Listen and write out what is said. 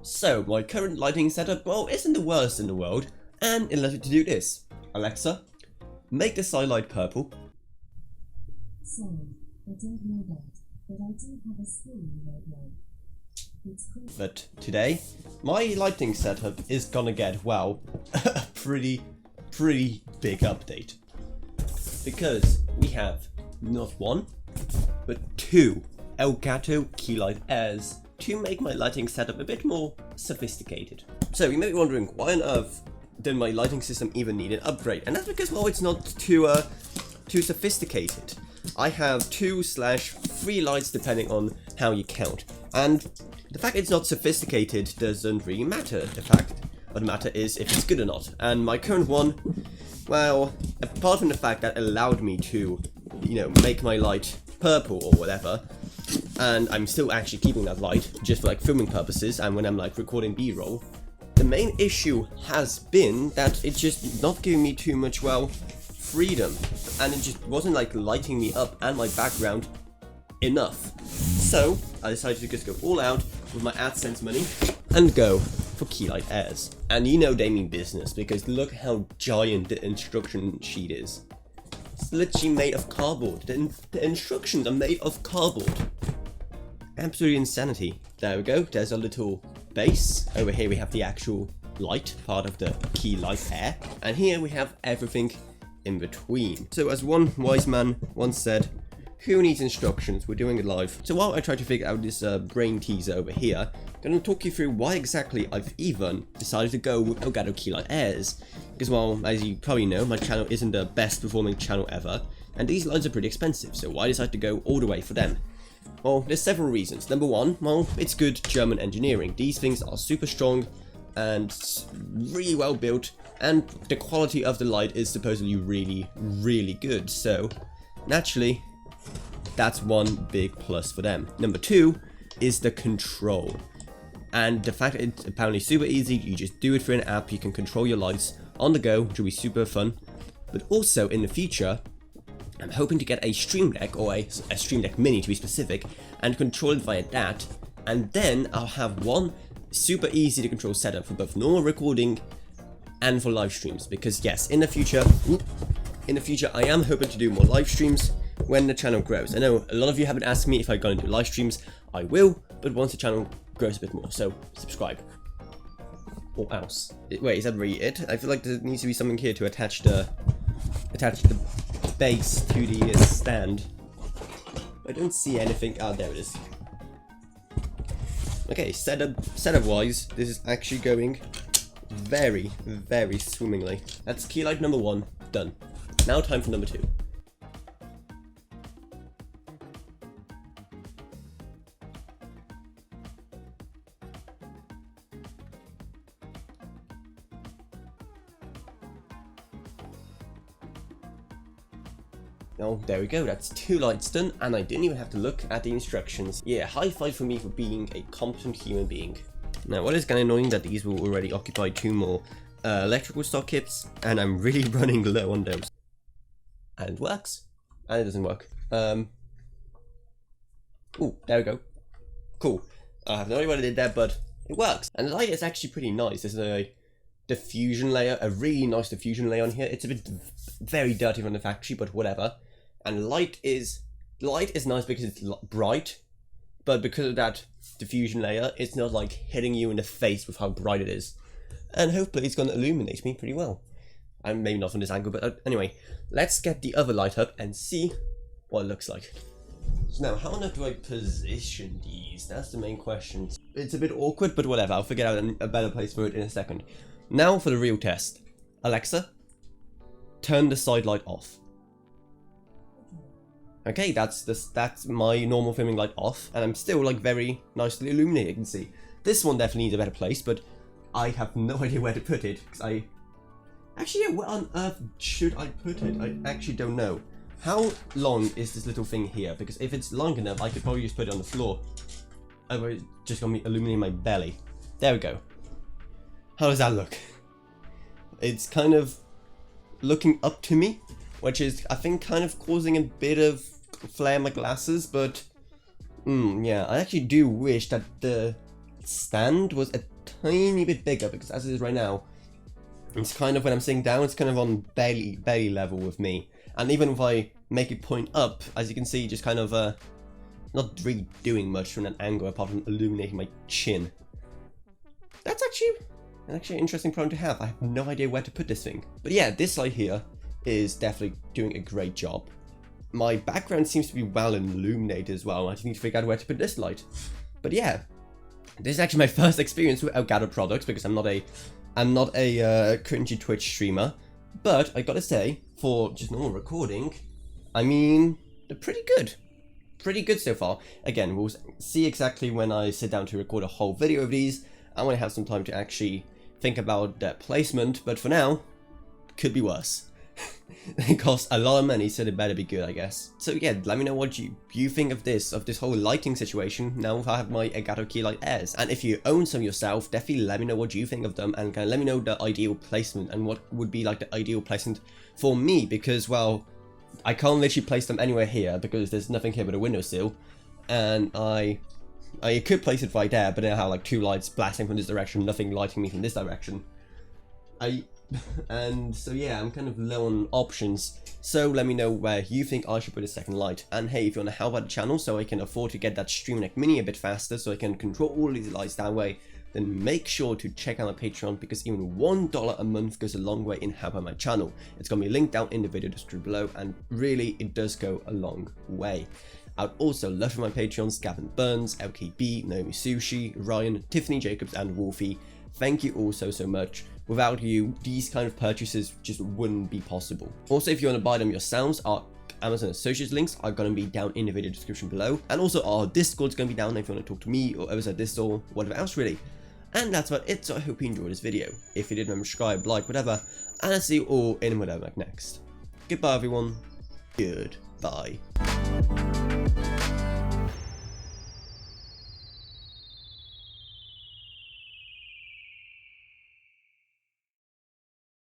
So, my current lighting setup, well, isn't the worst in the world, and it allows me to do this. Alexa, make the side light purple. Sorry, I don't know that, but I do have a screen right now. It's cool. But today, my lighting setup is gonna get, well, a pretty big update. Because we have not one, but two Elgato Key Light Airs to make my lighting setup a bit more sophisticated. So you may be wondering, why on earth did my lighting system even need an upgrade? And that's because, well, it's not too sophisticated. I have 2/3 lights depending on how you count. And the fact it's not sophisticated doesn't really matter. The fact of the matter is if it's good or not. And my current one, well, apart from the fact that it allowed me to, make my light purple or whatever, and I'm still actually keeping that light just for like filming purposes and when I'm like recording B-roll, the main issue has been that it's just not giving me too much, well, freedom, and it just wasn't like lighting me up and my background enough. So I decided to just go all out with my AdSense money and go for Key Light Airs. And they mean business, because look how giant the instruction sheet is. It's literally made of cardboard. The instructions are made of cardboard. Absolutely insanity. There we go, there's a little base. Over here we have the actual light, part of the Key Light Air. And here we have everything in between. So as one wise man once said, who needs instructions? We're doing it live. So while I try to figure out this brain teaser over here, I'm going to talk you through why exactly I've even decided to go with Elgato Key Light Airs. Because, well, as you probably know, my channel isn't the best performing channel ever, and these lights are pretty expensive, so why decide to go all the way for them? Well, there's several reasons. Number one, well, it's good German engineering. These things are super strong and really well built, and the quality of the light is supposedly really good, so naturally, that's one big plus for them. Number two is the control. And the fact that it's apparently super easy, you just do it through an app, you can control your lights on the go, which will be super fun. But also in the future, I'm hoping to get a Stream Deck, or a Stream Deck Mini to be specific, and control it via that. And then I'll have one super easy to control setup for both normal recording and for live streams. Because yes, in the future I am hoping to do more live streams when the channel grows. I know a lot of you haven't asked me if I'm going to do live streams. I will, but once the channel grows a bit more, so subscribe. Or else. Wait, is that really it? I feel like there needs to be something here to attach the base to the stand. I don't see anything. Ah, there it is. Okay, setup wise, this is actually going very swimmingly. That's key light number 1 done. Now time for number 2. Oh, there we go, that's 2 lights done, and I didn't even have to look at the instructions. Yeah, high five for me for being a competent human being. Now, what is kind of annoying that these will already occupy 2 more electrical stock kits, and I'm really running low on those. And it works. And it doesn't work. Ooh, there we go. Cool. I have no idea what I did there, but it works. And the light is actually pretty nice. There's a diffusion layer, a really nice diffusion layer on here. It's a bit very dirty from the factory, but whatever. And light is nice because it's bright, but because of that diffusion layer, it's not like hitting you in the face with how bright it is. And hopefully it's going to illuminate me pretty well. And maybe not from this angle, but anyway, let's get the other light up and see what it looks like. So now, how on earth do I position these? That's the main question. It's a bit awkward, but whatever, I'll figure out a better place for it in a second. Now for the real test. Alexa, turn the side light off. Okay, that's my normal filming light off, and I'm still like very nicely illuminated, you can see. This one definitely needs a better place, but I have no idea where to put it, because actually, where on earth should I put it? I actually don't know. How long is this little thing here? Because if it's long enough, I could probably just put it on the floor. Otherwise, it's just gonna be illuminating my belly. There we go. How does that look? It's kind of looking up to me, which is, I think, kind of causing a bit of flare in my glasses, but yeah, I actually do wish that the stand was a tiny bit bigger, because as it is right now, it's kind of, when I'm sitting down, it's kind of on belly level with me. And even if I make it point up, as you can see, just kind of not really doing much from that angle apart from illuminating my chin. That's actually an interesting problem to have. I have no idea where to put this thing. But yeah, this light here is definitely doing a great job. My background seems to be well illuminated as well. I just need to figure out where to put this light. But yeah, this is actually my first experience with Elgato products, because I'm not a cringy Twitch streamer. But I gotta say, for just normal recording, I mean, they're pretty good. Pretty good so far. Again, we'll see exactly when I sit down to record a whole video of these, and when I have some time to actually think about their placement, but for now, could be worse. They cost a lot of money, so they better be good, I guess. So yeah, let me know what you think of this whole lighting situation now if I have my Elgato Key Light Airs. And if you own some yourself, definitely let me know what you think of them, and kind of let me know the ideal placement and what would be like the ideal placement for me, because, well, I can't literally place them anywhere here because there's nothing here but a windowsill, and I could place it right there, but then I have like two lights blasting from this direction, nothing lighting me from this direction. And so yeah, I'm kind of low on options, so let me know where you think I should put a second light. And hey, if you want to help out the channel so I can afford to get that Stream Deck Mini a bit faster, so I can control all these lights that way, then make sure to check out my Patreon, because even $1 a month goes a long way in helping my channel. It's going to be linked down in the video description below, and really it does go a long way. I'd also love for my Patreons Gavin Burns, LKB, Naomi Sushi, Ryan, Tiffany Jacobs and Wolfie. Thank you all so much. Without you, these kind of purchases just wouldn't be possible. Also, if you want to buy them yourselves, our Amazon Associates links are going to be down in the video description below. And also our Discord is going to be down if you want to talk to me or others at this or whatever else really. And that's about it, so I hope you enjoyed this video. If you did, remember to subscribe, like, whatever, and I'll see you all in whatever next. Goodbye everyone. Goodbye.